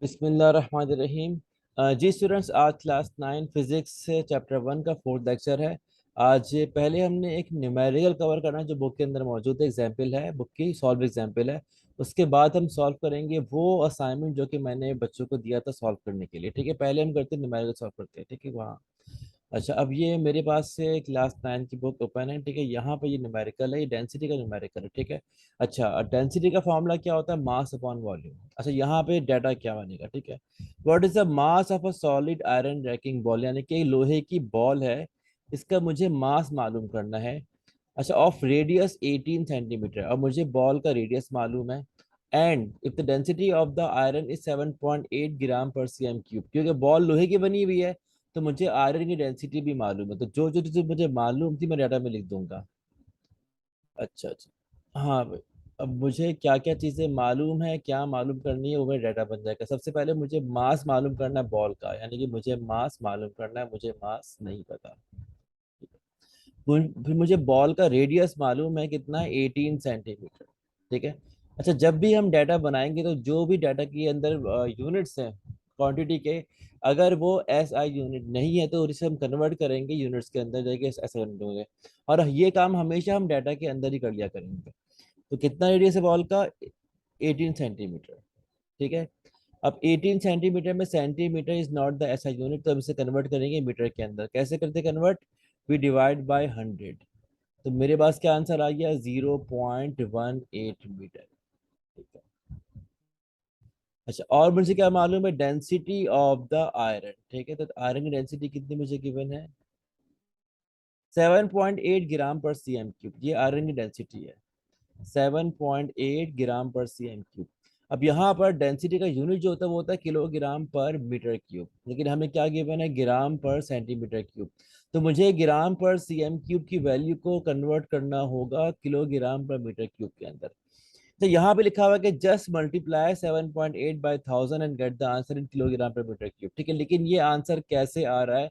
बिस्मिल्लाहिर्रहमानिर्रहीम। जी स्टूडेंट्स, आज class 9 physics से चैप्टर 1 का फोर्थ लेक्चर है। आज पहले हमने एक न्यूमेरिकल कवर करना है जो बुक के अंदर मौजूद है, एग्जाम्पल है, बुक की सॉल्व एग्जाम्पल है। उसके बाद हम सॉल्व करेंगे वो असाइनमेंट जो कि मैंने बच्चों को दिया था सॉल्व करने के लिए। ठीक है, पहले हम करते हैं न्यूमेरिकल सॉल्व करते हैं। ठीक है वहाँ। अच्छा, अब ये मेरे पास से क्लास 9 की बुक ओपन है। ठीक है, यहाँ पे ये न्यूमेरिकल है, ये डेंसिटी का न्यूमेरिकल है। ठीक है। अच्छा, डेंसिटी का फॉर्मूला क्या होता है? मास अपॉन वॉल्यूम। अच्छा, यहाँ पे डाटा क्या बनेगा? ठीक है, what is the mass of a solid iron ranking ball, यानी कि लोहे की बॉल है, इसका मुझे मास मालूम करना है। अच्छा, ऑफ रेडियस 18 सेंटीमीटर, और मुझे बॉल का रेडियस मालूम है। And if the density of the iron is 7.8 ग्राम पर सीएम क्यूब, क्योंकि बॉल लोहे की बनी हुई है तो मुझे आयरन की डेंसिटी भी मालूम है। तो जो जो चीज़ें मुझे मालूम थी मैं डाटा में लिख दूंगा। अच्छा अच्छा, हाँ भाई। अब मुझे क्या क्या चीज़ें मालूम है, क्या मालूम करनी है, वो मेरा डाटा बन जाएगा। सबसे पहले मुझे मास मालूम करना है बॉल का, यानी कि मुझे मास मालूम करना है, मुझे मास नहीं पता। फिर मुझे बॉल का रेडियस मालूम है, कितना है? 18 सेंटीमीटर। ठीक है। अच्छा, जब भी हम डाटा बनाएंगे तो जो भी डाटा के अंदर यूनिट्स हैं क्वांटिटी के, अगर वो एस आई यूनिट नहीं है तो उसे हम कन्वर्ट करेंगे यूनिट्स के अंदर जाके ऐसे यूनिट होंगे। और ये काम हमेशा हम डाटा के अंदर ही कर लिया करेंगे। तो कितना रेडियस है बॉल का? 18 सेंटीमीटर। ठीक है। अब 18 सेंटीमीटर में सेंटीमीटर इज नॉट द ऐसा यूनिट, तो हम इसे कन्वर्ट करेंगे मीटर के अंदर। कैसे करते कन्वर्ट? We divide bye 100। तो मेरे पास क्या आंसर आ गया? 0.18 मीटर। ठीक है। अच्छा, और मुझे क्या मालूम है? Density of the iron. ठीक है, तो आयरन की डेंसिटी कितनी मुझे गिवन है? 7.8 ग्राम पर सी एम क्यूब, ये आयरन की डेंसिटी है। 7.8 ग्राम पर सी एम क्यूब। अब यहाँ पर डेंसिटी का यूनिट जो होता है वो होता है किलोग्राम पर मीटर क्यूब, लेकिन हमें क्या गिवन है? ग्राम पर सेंटीमीटर क्यूब। तो मुझे ग्राम पर सी एम क्यूब की वैल्यू को कन्वर्ट करना होगा किलोग्राम पर मीटर क्यूब के अंदर। तो यहाँ पे लिखा हुआ है कि just multiply 7.8 by 1000 and get the answer in kilogram पर मीटर क्यूब। ठीक है, लेकिन ये आंसर कैसे आ रहा है?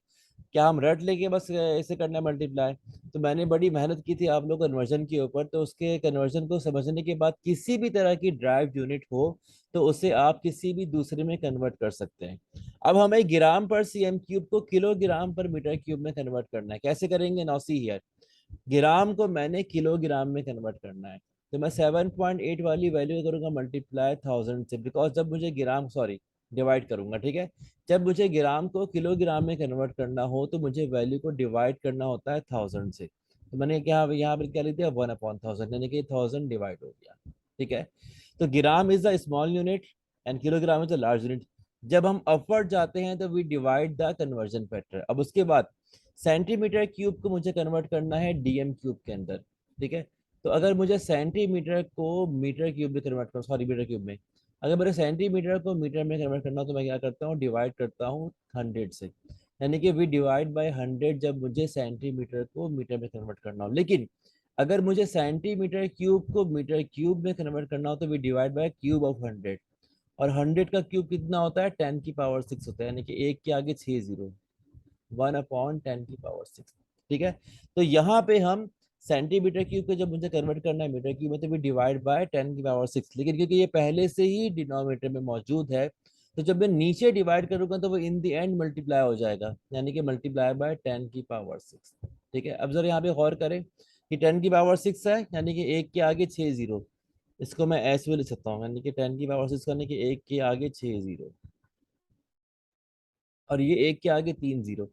क्या हम रट लेके बस ऐसे करना है मल्टीप्लाई? तो मैंने बड़ी मेहनत की थी आप लोग कन्वर्जन के ऊपर, तो उसके कन्वर्जन को समझने के बाद किसी भी तरह की ड्राइव यूनिट हो तो उसे आप किसी भी दूसरे में कन्वर्ट कर सकते हैं। अब हमें ग्राम पर सीएम क्यूब को किलोग्राम पर मीटर क्यूब में कन्वर्ट करना है। कैसे करेंगे? नौसी हियर, ग्राम को मैंने किलोग्राम में कन्वर्ट करना है। तो मैं 7.8 वाली वैल्यू करूंगा मल्टीप्लाई 1000 से, बिकॉज जब मुझे ग्राम, सॉरी, डिवाइड करूंगा। ठीक है, जब मुझे ग्राम को किलोग्राम में कन्वर्ट करना हो तो मुझे वैल्यू को डिवाइड करना होता है 1000 से। तो मैंने क्या यहाँ पर क्या लिख दिया? 1/1000, यानी कि 1000 डिवाइड हो गया। ठीक है। तो gram is the small unit and kilogram is the large unit. जब हम अपवर्ड जाते हैं तो we divide the conversion factor. अब उसके बाद सेंटीमीटर क्यूब को मुझे कन्वर्ट करना है डीएम क्यूब के अंदर। ठीक है। तो अगर मुझे सेंटीमीटर को मीटर क्यूब में कन्वर्ट कर, सॉरी, मीटर क्यूब में, अगर मेरे सेंटीमीटर को मीटर में कन्वर्ट करना हो तो मैं क्या करता हूँ? डिवाइड करता हूँ 100 से, यानी कि वी डिवाइड बाय 100 जब मुझे सेंटीमीटर को मीटर में कन्वर्ट करना हो। लेकिन अगर मुझे सेंटीमीटर क्यूब को मीटर क्यूब में कन्वर्ट करना हो तो we divide by cube of 100। और 100 का क्यूब कितना होता है? 10 की पावर 6 होता है, यानी कि एक के आगे 6 जीरो। 1/10 की पावर 6। ठीक है। तो यहाँ पे हम सेंटीमीटर क्यूब को जब मुझे कन्वर्ट करना है मीटर क्यूब में तो भी डिवाइड बाय 10 की पावर 6, लेकिन क्योंकि ये पहले से ही डिनोमिनेटर में मौजूद है तो जब मैं नीचे डिवाइड करूंगा तो वो इन द एंड मल्टीप्लाई हो जाएगा, यानी कि मल्टीप्लाई बाय 10 की पावर 6। ठीक है। अब जरा यहाँ पे गौर करें कि 10 की पावर 6 है, यानी कि एक के आगे 6 जीरो। इसको मैं ऐसे भी लिख सकता हूँ, यानी कि 10 की पावर 6 यानी कि एक के आगे 6 जीरो, और ये एक के आगे 3 जीरो।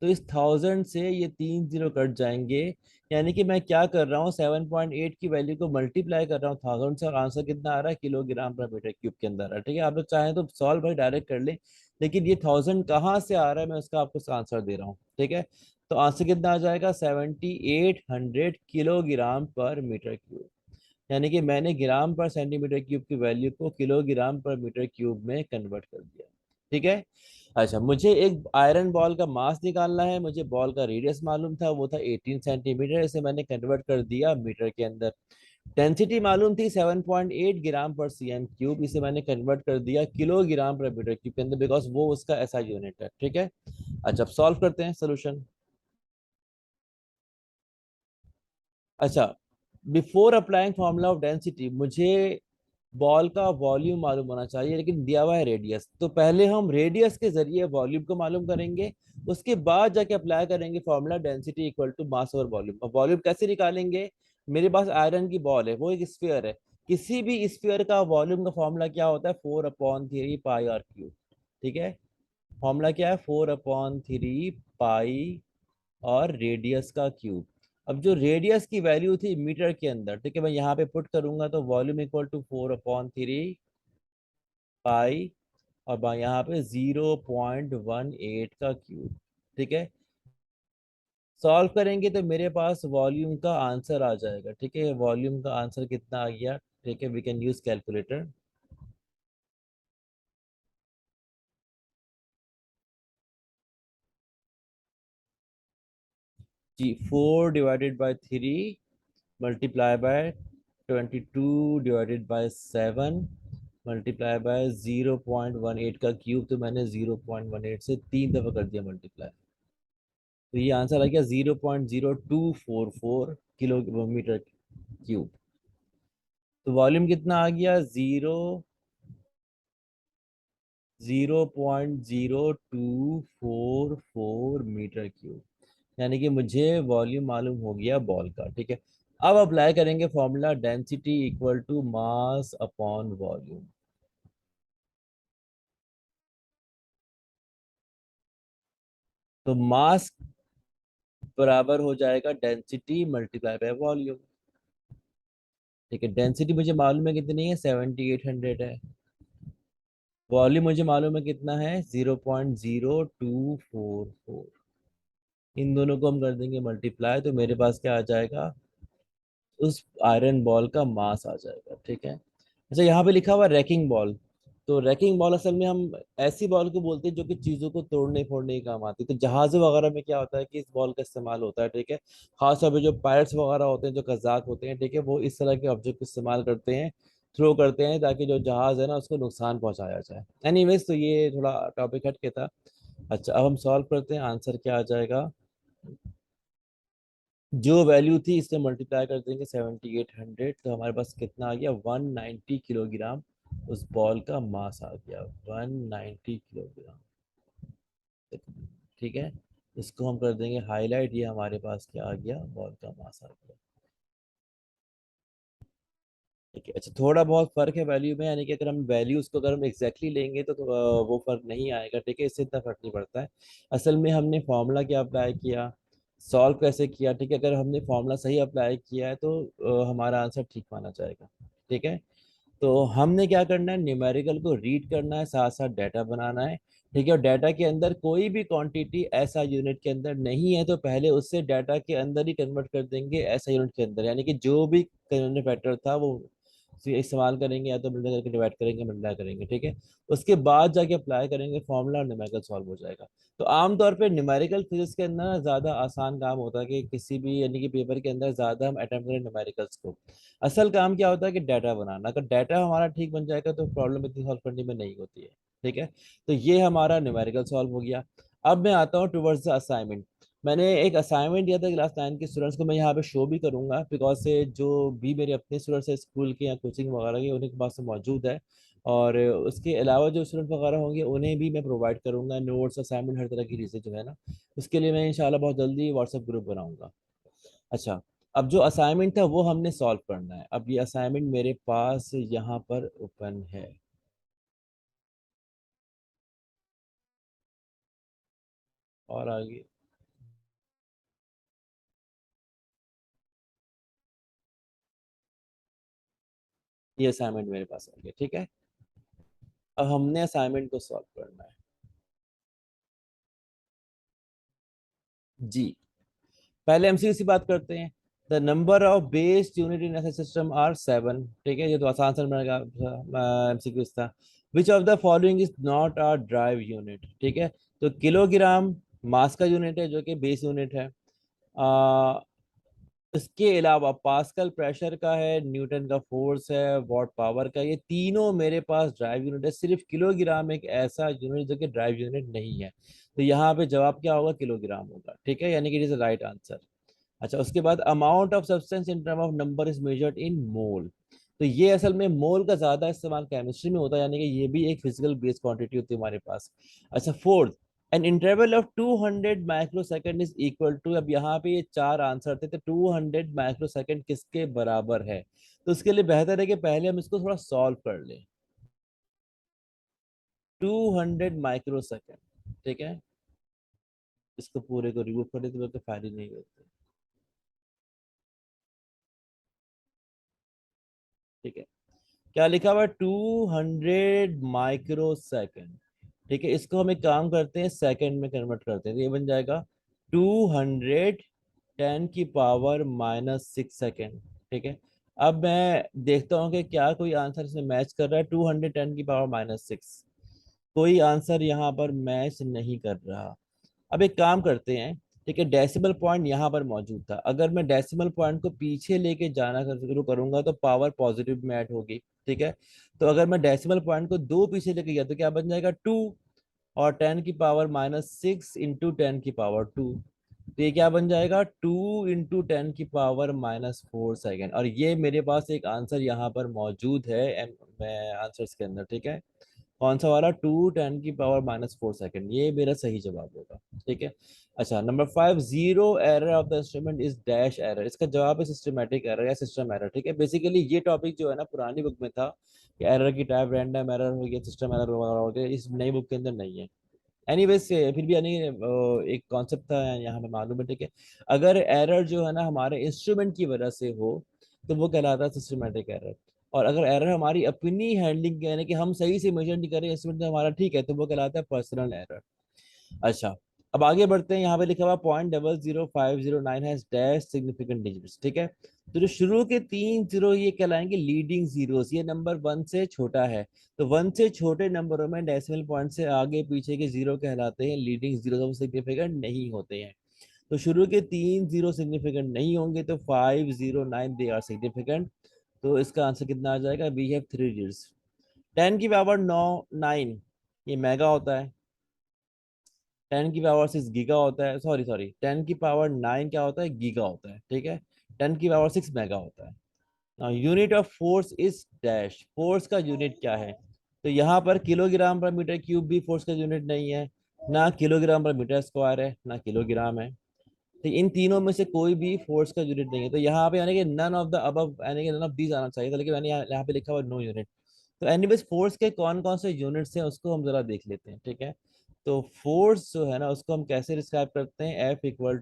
तो इस 1000 से ये 3 जीरो कट जाएंगे, यानी कि मैं क्या कर रहा हूँ? 7.8 की वैल्यू को मल्टीप्लाई कर रहा हूँ 1000 से, और आंसर कितना आ रहा है? किलोग्राम पर मीटर क्यूब के अंदर आ रहा है। ठीक है, आप लोग चाहें तो सॉल्व भाई डायरेक्ट कर ले, लेकिन ये 1000 कहाँ से आ रहा है मैं उसका आपको आंसर दे रहा हूँ। ठीक है। तो आंसर कितना आ जाएगा? 7800 किलोग्राम पर मीटर क्यूब, यानी कि मैंने ग्राम पर सेंटीमीटर क्यूब की वैल्यू को किलोग्राम पर मीटर क्यूब में कन्वर्ट कर दिया। ठीक है। अच्छा, मुझे एक आयरन बॉल का मास निकालना है, मुझे बॉल का रेडियस मालूम था, वो था 18 सेंटीमीटर, इसे मैंने कन्वर्ट कर दिया मीटर के अंदर। डेंसिटी मालूम थी 7.8 ग्राम पर सीएम क्यूब, इसे मैंने कन्वर्ट कर दिया किलोग्राम पर मीटर क्यूब के अंदर, बिकॉज वो उसका ऐसा यूनिट है। ठीक है। अच्छा, अब सॉल्व करते हैं सोल्यूशन। अच्छा, before applying formula of density, मुझे बॉल का वॉल्यूम मालूम होना चाहिए, लेकिन दिया हुआ है रेडियस, तो पहले हम रेडियस के जरिए वॉल्यूम को मालूम करेंगे, उसके बाद जाके अप्लाई करेंगे formula density equal to mass और वॉल्यूम। अब वॉल्यूम कैसे निकालेंगे? मेरे पास आयरन की बॉल है, वो एक स्फीयर है, किसी भी स्फीयर का वॉल्यूम का फॉर्मूला क्या होता है? 4/3 पाई r क्यूब। ठीक है, फॉर्मूला क्या है? 4/3 पाई और रेडियस का क्यूब। अब जो रेडियस की वैल्यू थी मीटर के अंदर, ठीक है, मैं यहाँ पे पुट करूंगा तो वॉल्यूम इक्वल टू 4/3 पाई, और यहाँ पे 0.18 का क्यूब। ठीक है, सॉल्व करेंगे तो मेरे पास वॉल्यूम का आंसर आ जाएगा। ठीक है, वॉल्यूम का आंसर कितना आ गया? ठीक है, वी कैन यूज कैलकुलेटर। जी, 4/3 मल्टीप्लाई बाय 22/7 मल्टीप्लाई बाय 0.18 का क्यूब, तो मैंने 0.18 से 3 दफा कर दिया मल्टीप्लाई, तो ये आंसर आ गया 0.0244 किलोमीटर क्यूब। तो वॉल्यूम कितना आ गया? 0.0244 मीटर क्यूब, यानी कि मुझे वॉल्यूम मालूम हो गया बॉल का। ठीक है, अब अप्लाई करेंगे formula density equal to mass upon volume. तो मास बराबर हो जाएगा डेंसिटी मल्टीप्लाई बाय वॉल्यूम। ठीक है, डेंसिटी मुझे मालूम है कितनी है, 7800 है। वॉल्यूम मुझे मालूम है कितना है, 0.0244। इन दोनों को हम कर देंगे मल्टीप्लाई, तो मेरे पास क्या आ जाएगा? उस आयरन बॉल का मास आ जाएगा। ठीक है, अच्छा यहाँ पे लिखा हुआ रैकिंग बॉल। तो रैकिंग बॉल असल में हम ऐसी बॉल को बोलते हैं जो कि चीजों को तोड़ने फोड़ने के काम आती है। तो जहाजों वगैरह में क्या होता है कि इस बॉल का इस्तेमाल होता है। ठीक है, खासतौर पे जो पायलट्स वगैरह होते हैं, जो कज़ाक होते हैं, ठीक है, वो इस तरह के ऑब्जेक्ट इस्तेमाल करते हैं, थ्रो करते हैं, ताकि जो जहाज है ना उसको नुकसान पहुंचाया जाए। एनीवेज, तो ये थोड़ा टॉपिक हट के था। अच्छा, अब हम सॉल्व करते हैं, आंसर क्या आ जाएगा? जो वैल्यू थी इससे मल्टीप्लाई कर देंगे 7800, तो हमारे पास कितना आ गया? 190 किलोग्राम उस बॉल का मास आ गया, 190 किलोग्राम। ठीक है, इसको हम कर देंगे हाईलाइट, ये हमारे पास क्या आ गया? बॉल का मास आ गया। ठीक है, अच्छा थोड़ा बहुत फर्क है वैल्यू में, यानी कि अगर हम वैल्यूज को अगर हम एग्जैक्टली लेंगे तो वो फर्क नहीं आएगा। ठीक है, इससे इतना फर्क नहीं पड़ता है। असल में हमने फॉर्मूला क्या अप्लाई किया, सॉल्व कैसे किया। ठीक है, अगर हमने फॉर्मूला सही अप्लाई किया है तो हमारा आंसर ठीक माना जाएगा। ठीक है, तो हमने क्या करना है, न्यूमेरिकल को रीड करना है, साथ साथ डाटा बनाना है। ठीक है, और डाटा के अंदर कोई भी क्वांटिटी ऐसा यूनिट के अंदर नहीं है तो पहले उससे डाटा के अंदर ही कन्वर्ट कर देंगे ऐसा यूनिट के अंदर, यानी कि जो भी कन्वर्जन फैक्टर था वो इस्तेमाल करेंगे, या तो मल्टीप्लाई करके डिवाइड करेंगे, मल्टीप्लाई करेंगे। ठीक है, उसके बाद जाके अप्लाई करेंगे फॉर्मूला और न्यूमेरिकल सॉल्व हो जाएगा। तो आमतौर पे न्यूमेरिकल फिजिक्स के अंदर ना ज़्यादा आसान काम होता है कि किसी भी यानी कि पेपर के अंदर ज़्यादा हम अटेम्प्ट करें न्यूमेरिकल्स को। असल काम क्या होता है कि डाटा बनाना, अगर डाटा हमारा ठीक बन जाएगा तो प्रॉब्लम इतनी सॉल्व करने में नहीं होती है। ठीक है, तो ये हमारा न्यूमेरिकल सॉल्व हो गया। अब मैं आता हूँ टुवर्ड्स द असाइनमेंट। मैंने एक असाइनमेंट दिया था क्लास 9 के स्टूडेंट्स को, मैं यहाँ पे शो भी करूंगा, बिकॉज से जो भी मेरे अपने स्टूडेंट्स हैं स्कूल के या कोचिंग वगैरह के, उन्हीं के पास से मौजूद है। और उसके अलावा जो स्टूडेंट वगैरह होंगे उन्हें भी मैं प्रोवाइड करूंगा नोट्स, असाइनमेंट, हर तरह की चीज़ें जो है ना, उसके लिए मैं इंशाल्लाह बहुत जल्दी व्हाट्सएप ग्रुप बनाऊंगा। अच्छा, अब जो असाइनमेंट था वो हमने सॉल्व करना है। अब ये असाइनमेंट मेरे पास यहाँ पर ओपन है, और आगे ये असाइनमेंट मेरे पास आ गया। ठीक है, अब हमने असाइनमेंट को सॉल्व करना है। जी, पहले एमसीक्यू से बात करते हैं। The number of based unit in SI system are 7। ठीक है, ये तो आसान सा एमसीक्यू था। Which of the following is not a derived unit? ठीक है, तो किलोग्राम मास का यूनिट है जो कि बेस यूनिट है। इसके अलावा पास्कल प्रेशर का है, न्यूटन का फोर्स है, वॉट पावर का, ये तीनों मेरे पास ड्राइव यूनिट है। सिर्फ किलोग्राम एक ऐसा यूनिट जो कि ड्राइव यूनिट नहीं है, तो यहाँ पे जवाब क्या होगा? किलोग्राम होगा। ठीक है, यानी कि इट इज राइट आंसर। अच्छा, उसके बाद amount of substance in term of number is measured in mole. तो ये असल में मोल का ज्यादा इस्तेमाल केमिस्ट्री में होता है, यानी कि ये भी एक फिजिकल बेस क्वांटिटी होती है हमारे पास। अच्छा, fourth, an interval of 200 microsecond is equal to, अब यहाँ पे ये चार आंसर थे, तो 200 माइक्रोसेकंड किसके बराबर है? तो उसके लिए बेहतर है कि पहले हम इसको थोड़ा सॉल्व कर लें। 200 माइक्रोसेकंड, ठीक है, इसको पूरे को रिमूव कर देते तो फायदे नहीं होते। ठीक है, क्या लिखा हुआ है? 200 माइक्रो सेकेंड। ठीक है, इसको हम एक काम करते हैं, सेकंड में कन्वर्ट करते हैं, तो ये बन जाएगा 210 की पावर -6 सेकेंड। ठीक है, अब मैं देखता हूँ कि क्या कोई आंसर इसमें मैच कर रहा है। 210 की पावर -6, कोई आंसर यहाँ पर मैच नहीं कर रहा। अब एक काम करते हैं, ठीक है, डेसिमल पॉइंट यहाँ पर मौजूद था, अगर मैं डेसिमल पॉइंट को पीछे लेके जाना शुरू करूंगा तो पावर पॉजिटिव में ऐड होगी। ठीक है, तो अगर मैं डेसिमल पॉइंट को दो पीछे लेके गया तो क्या बन जाएगा? 2, और 10 की पावर -6 इंटू 10 की पावर 2, तो ये क्या बन जाएगा? 2 इंटू 10 की पावर -4 सेकेंड। और ये मेरे पास एक आंसर यहाँ पर मौजूद है आंसर्स के अंदर। ठीक है, कौन सा वाला? 2 10 की पावर -4 सेकेंड, ये मेरा सही जवाब होगा। ठीक है, अच्छा, number 5, zero error of the instrument is dash error, इसका जवाब है सिस्टमेटिक एरर या सिस्टम एरर। ठीक है, बेसिकली ये टॉपिक जो है ना पुरानी बुक में था कि एरर की टाइप रैंडम एरर हो गया, सिस्टम एरर हो गया, इस नई बुक के अंदर नहीं है। एनीवेज फिर भी यानी एक कॉन्सेप्ट था यहाँ पे मालूम है। ठीक है, अगर एरर जो है ना हमारे इंस्ट्रूमेंट की वजह से हो तो वो कहलाता है सिस्टमेटिक एरर, और अगर एरर हमारी अपनी हैंडलिंग यानी कि हम सही से मेजर नहीं करें इंस्ट्रूमेंट हमारा, ठीक है, तो वो कहलाता है पर्सनल एरर। अच्छा, अब आगे बढ़ते हैं, यहाँ पे लिखा हुआ 0.00509 हैज डैश सिग्निफिकेंट डिजिट्स। ठीक है, तो जो शुरू के तीन जीरो ये कहलाएंगे लीडिंग जीरोस, ये नंबर वन से छोटा है, तो वन से छोटे नंबरों में डेसिमल पॉइंट से आगे पीछे के जीरो कहलाते हैं लीडिंग जीरो, सिग्निफिकेंट नहीं होते हैं। तो शुरू के तीन जीरो सिग्निफिकेंट नहीं होंगे, तो 509 दे आर सिग्निफिकेंट। तो इसका आंसर कितना आ जाएगा? We have three digits. 10 की पावर 9 ये मेगा होता है, 10 की पावर 6 गीगा होता है, सॉरी सॉरी 10 की पावर 9 क्या होता है? गीगा होता है। ठीक है, 10 की पावर 6 मेगा होता है। Unit of force is dash, force का यूनिट क्या है? तो यहाँ पर किलोग्राम पर मीटर क्यूब भी फोर्स का यूनिट नहीं है, ना किलोग्राम पर मीटर स्क्वायर है, ना किलोग्राम है। तो इन तीनों में से कोई भी फोर्स का यूनिट नहीं है, तो यहाँ पे यानी कि नन ऑफ द अबव यानी कि नन ऑफ दीज आना चाहिए था, लेकिन मैंने यहाँ पे लिखा हुआ नो यूनिट। तो एनीवेज फोर्स के कौन कौन से यूनिट्स हैं उसको हम जरा देख लेते हैं। ठीक है, तो फोर्स जो है ना उसको हम कैसे डिस्क्राइब करते हैं? F = ma,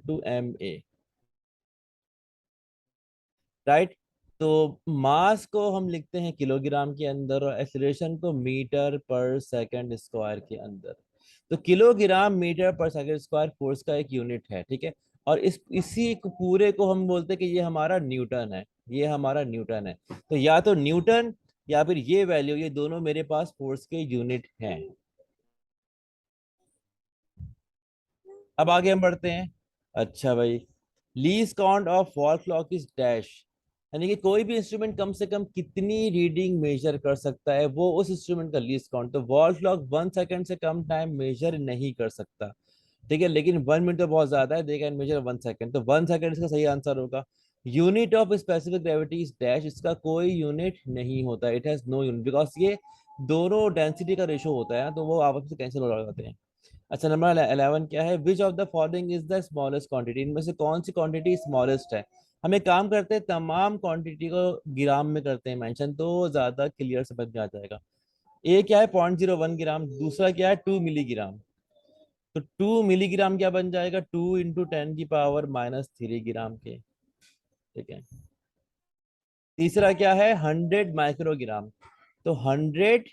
right. तो मास को हम लिखते हैं किलोग्राम के अंदर और एक्सीलरेशन को मीटर पर सेकंड स्क्वायर के अंदर। तो किलोग्राम मीटर पर सेकंड स्क्वायर फोर्स का एक यूनिट है। ठीक है, और इसी पूरे को हम बोलते हैं कि ये हमारा न्यूटन है, ये हमारा न्यूटन है। तो या तो न्यूटन या फिर ये वैल्यू, ये दोनों मेरे पास फोर्स के यूनिट हैं। अब आगे हम बढ़ते हैं। अच्छा भाई, lease count of wall clock is dash, यानी कि कोई भी इंस्ट्रूमेंट कम से कम कितनी रीडिंग मेजर कर सकता है, वो उस इंस्ट्रूमेंट का लीज काउंट। तो वॉल क्लॉक 1 सेकंड से कम टाइम मेजर नहीं कर सकता। ठीक है, लेकिन 1 मिनट तो बहुत ज्यादा है, दे कैन मेजर 1 सेकंड, तो 1 सेकंड इसका सही आंसर होगा। Unit of specific gravity is dash, इसका कोई यूनिट नहीं होता, it has no unit, because ये दोनों डेंसिटी का रेशो होता है, तो वो आपस में कैंसिल हो जाते हैं। अच्छा, नंबर 11 क्या है? विच of the following is the smallest quantity, इनमें से कौन सी क्वांटिटी स्मॉलेस्ट है? हम एक काम करते हैं, तमाम क्वांटिटी को ग्राम में करते हैं मेंशन, तो ज्यादा क्लियर समझ में आ जाएगा। ए क्या है? 0.01 ग्राम। दूसरा क्या है? 2 मिलीग्राम। तो 2 मिलीग्राम क्या बन जाएगा? 2 × 10 की पावर -3 ग्राम के। ठीक है, तीसरा क्या है? 100 माइक्रोग्राम। तो 100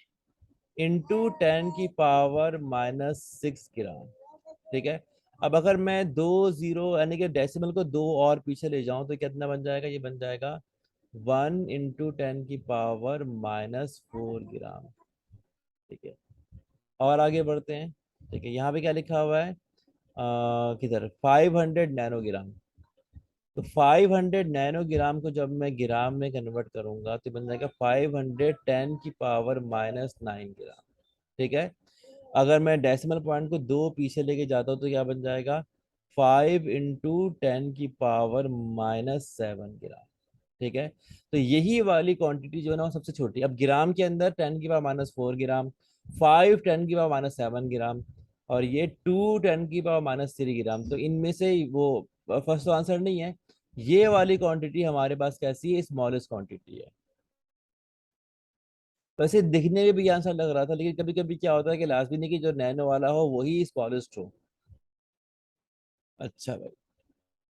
× 10 की पावर -6 ग्राम। ठीक है, अब अगर मैं दो जीरो यानी कि डेसिमल को दो और पीछे ले जाऊं तो कितना बन जाएगा? ये बन जाएगा 1 × 10 की पावर -4 ग्राम। ठीक है, और आगे बढ़ते हैं। ठीक है, यहाँ पे क्या लिखा हुआ है? किधर? 500 नैनोग्राम। तो 500 नैनोग्राम को जब मैं ग्राम में कन्वर्ट करूंगा तो बन जाएगा 510 की पावर -9 ग्राम। ठीक है, अगर मैं डेसिमल पॉइंट को दो पीछे लेके जाता हूँ तो क्या बन जाएगा? 5 × 10 की पावर -7 ग्राम। ठीक है। तो यही वाली क्वांटिटी जो है ना वो सबसे छोटी। अब ग्राम के अंदर 10⁻⁴ ग्राम, 5 10⁻⁷ ग्राम, और ये 2 10⁻³ ग्राम। तो इनमें से वो फर्स्ट तो आंसर नहीं है। ये वाली क्वांटिटी हमारे पास कैसी है, स्मॉलेस्ट क्वांटिटी है। वैसे दिखने में भी आंसर लग रहा था, लेकिन कभी कभी क्या होता है कि लाजमी नहीं कि जो नैनो वाला हो वही स्मॉलेस्ट हो। अच्छा भाई,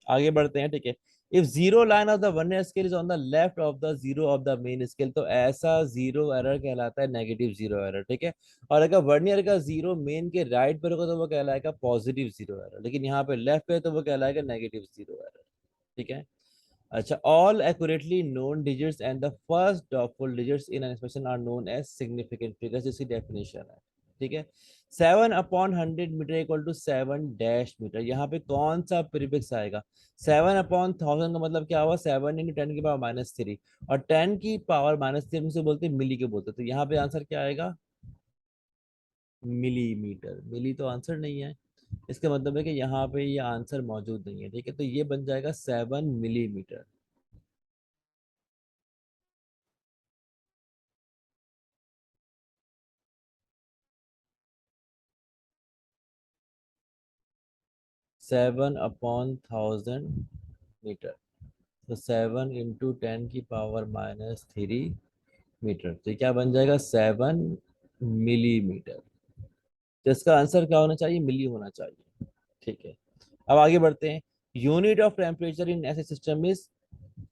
आगे बढ़ते हैं, ठीक है। If zero line of the vernier scale is on the left of the zero of the main scale, तो ऐसा जीरो एरर कहलाता है नेगेटिव जीरो एरर, ठीक है। और अगर वर्नियर का जीरो मेन के राइट पर होगा तो वो कहलाएगा पॉजिटिव जीरो एरर, लेकिन यहाँ पे लेफ्ट पे है तो वो कहलाएगा नेगेटिव जीरो एरर, ठीक है। अच्छा, all accurately known digits and the first doubtful digits in an expression are known as significant figures, इसकी डेफिनेशन है, ठीक है। 7/100 metre equal to 7 dash metre, यहाँ पे कौन सा प्रीफिक्स आएगा? 7/1000 का मतलब क्या हुआ? 7 × 10⁻³ और 10⁻³ से बोलते हैं मिली के बोलते हैं, तो यहाँ पे आंसर क्या आएगा? मिलीमीटर। मिली तो आंसर नहीं है, इसका मतलब है कि यहाँ पे ये आंसर मौजूद नहीं है, ठीक है। तो ये बन जाएगा 7 मिलीमीटर। 7/1000 मीटर, तो 7 × 10⁻³ मीटर, तो ये क्या बन जाएगा? 7 मिलीमीटर। तो इसका आंसर क्या होना चाहिए? मिली होना चाहिए, ठीक है। अब आगे बढ़ते हैं। यूनिट ऑफ टेम्परेचर इन ऐसे सिस्टम इज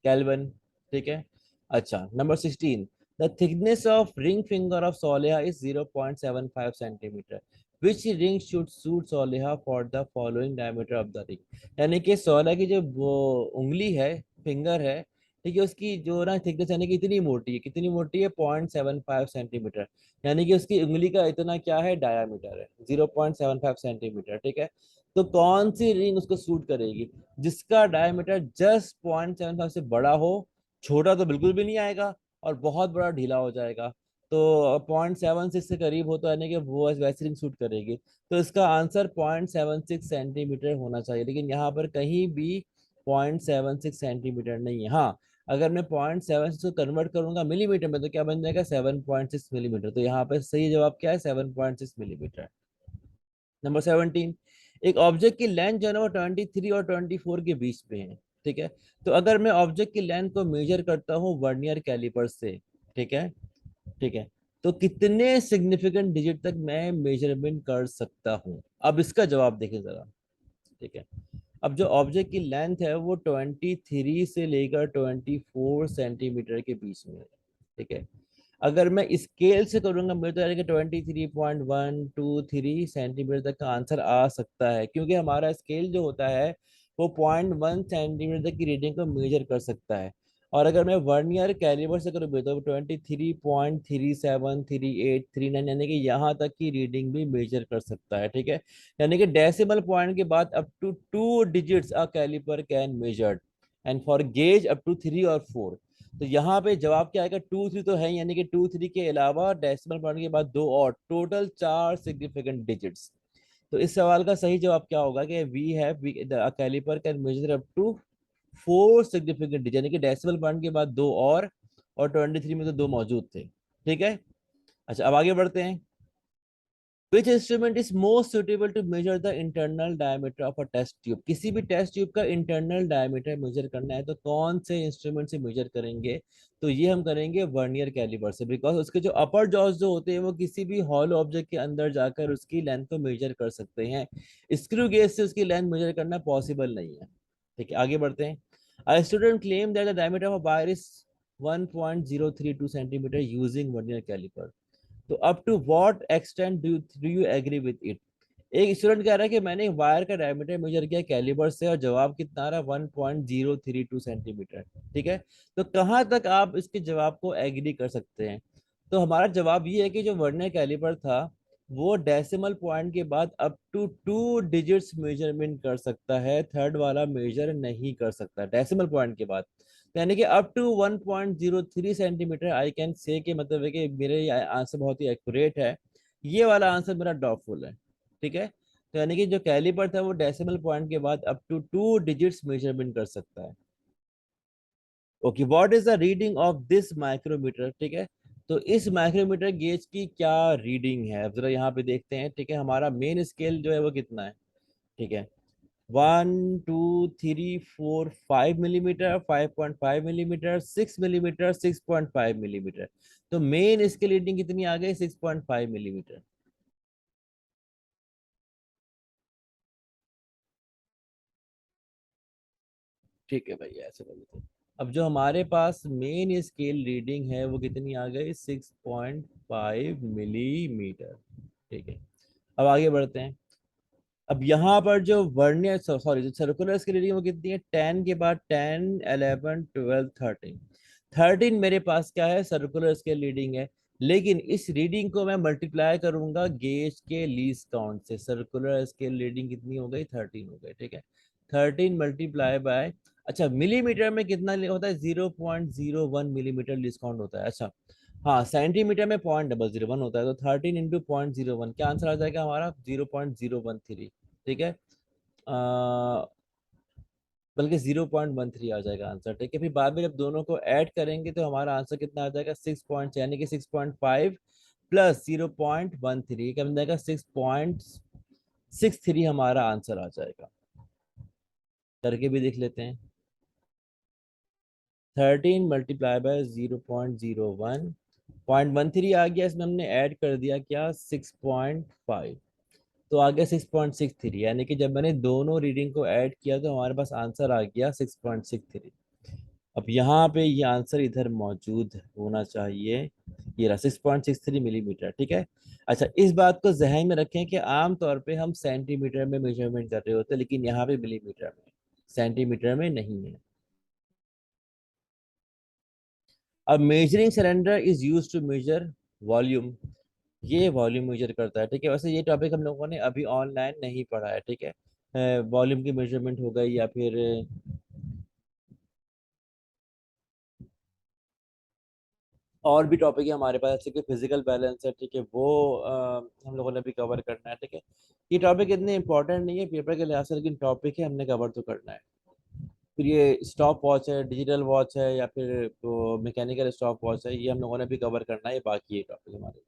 केल्विन, ठीक है। अच्छा, number 16, the thickness of ring finger of Soleha is 0.75 centimetre, which ring should suit Soleha for the following diameter of the ring. यानी कि सोलेहा की जो वो उंगली है, फिंगर है, ठीक है, उसकी जो ना थिकनेस यानी कि इतनी मोटी है, कितनी मोटी है? 0.75 सेंटीमीटर, यानी कि उसकी उंगली का इतना क्या है? डायामीटर है 0.75 सेंटीमीटर, ठीक है। तो कौन सी रिंग उसको सूट करेगी? जिसका डायमीटर जस्ट 0.75 से बड़ा हो, छोटा तो बिल्कुल भी नहीं आएगा, और बहुत बड़ा ढीला हो जाएगा। तो 0.76 से करीब हो तो यानी कि वो वैसी रिंग सूट करेगी। तो इसका आंसर 0.76 सेंटीमीटर होना चाहिए, लेकिन यहाँ पर कहीं भी 0.76 सेंटीमीटर नहीं है। हाँ, अगर मैं 0.76 को कन्वर्ट करूंगा मिलीमीटर में तो क्या बन जाएगा? 7.6 मिलीमीटर। तो यहाँ पे सही जवाब क्या है? 7.6 मिलीमीटर। नंबर 17, एक ऑब्जेक्ट की लेंथ जो है ना वो 23 और 24 के बीच में है, ठीक है। तो अगर मैं ऑब्जेक्ट की लेंथ को मेजर करता हूँ वर्नियर कैलिपर से, ठीक है, ठीक है, तो कितने सिग्निफिकेंट डिजिट तक मैं मेजरमेंट कर सकता हूँ? अब इसका जवाब देखें जरा, ठीक है। अब जो ऑब्जेक्ट की लेंथ है वो 23 से लेकर 24 सेंटीमीटर के बीच में है, ठीक है। अगर मैं स्केल से करूंगा मुझे तो यानी कि 23.123 सेंटीमीटर तक का आंसर आ सकता है, क्योंकि हमारा स्केल जो होता है वो 0.1 सेंटीमीटर तक की रीडिंग को मेजर कर सकता है। और अगर मैं वर्नियर कैलिपर से करूँ तो 23.373839 यानी कि यहाँ तक की रीडिंग भी मेजर कर सकता है, ठीक है। यानी कि डेसिमल पॉइंट के बाद up to 2 digits a calliper can measured, and for gauge up to 3 और 4। तो यहाँ पे जवाब क्या आएगा? 2 3 तो है ही, यानी कि 2 3 के अलावा डेसिमल पॉइंट के बाद दो और, टोटल 4 सिग्निफिकेंट डिजिट्स। तो इस सवाल का सही जवाब क्या होगा कि we have calliper can measure up to 4 significant digit, यानी कि डेसिमल पॉइंट के बाद दो और 23 में तो दो मौजूद थे, ठीक है। अच्छा, अब आगे बढ़ते हैं। Which instrument is most suitable to measure the internal diameter of a test tube? किसी भी टेस्ट ट्यूब का इंटरनल डायमीटर मेजर करना है तो कौन से इंस्ट्रूमेंट से मेजर करेंगे? तो ये हम करेंगे वर्नियर कैलिपर से, बिकॉज उसके जो अपर जॉज जो होते हैं वो किसी भी हॉलो ऑब्जेक्ट के अंदर जाकर उसकी लेंथ को मेजर कर सकते हैं। स्क्रू गेज से उसकी लेंथ मेजर करना पॉसिबल नहीं है, ठीक है। आगे बढ़ते हैं। A student claimed that the diameter of a wire is 1.032 centimetre using vernier caliper, तो up to what extent do you agree with it? एक स्टूडेंट कह रहा है कि मैंने वायर का डायमीटर मेजर किया कैलिबर से और जवाब कितना आ रहा है? 1.032 सेंटीमीटर, ठीक है। तो कहाँ तक आप इसके जवाब को एग्री कर सकते हैं? तो हमारा जवाब ये है कि जो वर्नियर कैलिपर था वो डेसिमल पॉइंट के बाद अप टू 2 डिजिट्स मेजरमेंट कर सकता है, थर्ड वाला मेजर नहीं कर सकता डेसिमल पॉइंट के बाद। यानी कि up to 1.03 centimetre I can say, के मतलब है कि मेरे ये आंसर बहुत ही एक्यूरेट है। ये वाला आंसर मेरा डाउटफुल है, ठीक है। तो यानी कि जो कैलिपर था वो डेसिमल पॉइंट के बाद अप टू 2 डिजिट्स मेजरमेंट कर सकता है। Okay, what is the reading of this micrometer, ठीक है। तो इस माइक्रोमीटर गेज की क्या रीडिंग है, अब जरा यहाँ पे देखते हैं, ठीक है। हमारा मेन स्केल जो है वो कितना है, ठीक है। 1 2 3 4 5 मिलीमीटर, 5.5 मिलीमीटर, 6 मिलीमीटर, 6.5 मिलीमीटर। तो मेन इसकी रीडिंग कितनी आ गई, 6.5 मिलीमीटर। ठीक है भैया, ऐसे कर लेते हैं। अब जो हमारे पास मेन स्केल रीडिंग है वो कितनी आ गई, 6.5 मिलीमीटर। ठीक है, अब आगे बढ़ते हैं। अब यहाँ पर जो वर्नियर, सॉरी, जो सर्कुलर स्केल रीडिंग वो कितनी है, 10 के बाद 10 11 12 13। 13 मेरे पास क्या है, सर्कुलर स्केल रीडिंग है। लेकिन इस रीडिंग को मैं मल्टीप्लाई करूंगा गेज के लीस्ट काउंट से। सर्कुलर स्केल रीडिंग कितनी हो गई, 13 हो गई, ठीक है। 13 मल्टीप्लाई बाय, अच्छा मिलीमीटर में कितना होता है, 0.01 मिलीमीटर लीस्ट काउंट होता है। अच्छा, हाँ, सेंटीमीटर में 0.001 होता है। तो 13 × 0.01, क्या आंसर आ जाएगा हमारा, 0.013। ठीक है, बल्कि 0.13 आ जाएगा आंसर। ठीक है, फिर बाद में जब दोनों को ऐड करेंगे तो हमारा आंसर कितना आ जाएगा, 6 यानी कि 6.5 प्लस 0.13, क्या बन जाएगा, 6.63 हमारा आंसर आ जाएगा। करके भी देख लेते हैं। 13 मल्टीप्लाई बाय 0.01, 0.13 आ गया, इसमें हमने ऐड कर दिया क्या, 6.5, तो आ गया 6.63। यानी कि जब मैंने दोनों रीडिंग को ऐड किया तो हमारे पास आंसर आ गया 6.63। अब यहाँ पे ये आंसर इधर मौजूद होना चाहिए, ये रहा 6.63 मिलीमीटर। ठीक है, अच्छा, इस बात को जहन में रखें कि आमतौर पे हम सेंटीमीटर में मेजरमेंट कर रहे होते हैं, लेकिन यहाँ पे मिलीमीटर में, सेंटीमीटर में नहीं है। अब measuring cylinder is use to measure volume, ये वॉल्यूम मेजर करता है। ठीक है, वैसे ये टॉपिक हम लोगों ने अभी ऑनलाइन नहीं पढ़ा है। ठीक है, वॉल्यूम की मेजरमेंट हो गई या फिर और भी टॉपिक है हमारे पास, जैसे कि फिजिकल बैलेंस है। ठीक है, वो हम लोगों ने भी कवर करना है। ठीक है, ये टॉपिक इतने इंपॉर्टेंट नहीं है पेपर के लिहाज से, लेकिन टॉपिक है, हमने कवर तो करना है। फिर ये स्टॉप वॉच है, डिजिटल वॉच है, या फिर तो मैकेनिकल स्टॉप वॉच है, ये हम लोगों ने भी कवर करना है, ये बाकी है टॉपिक हमारे।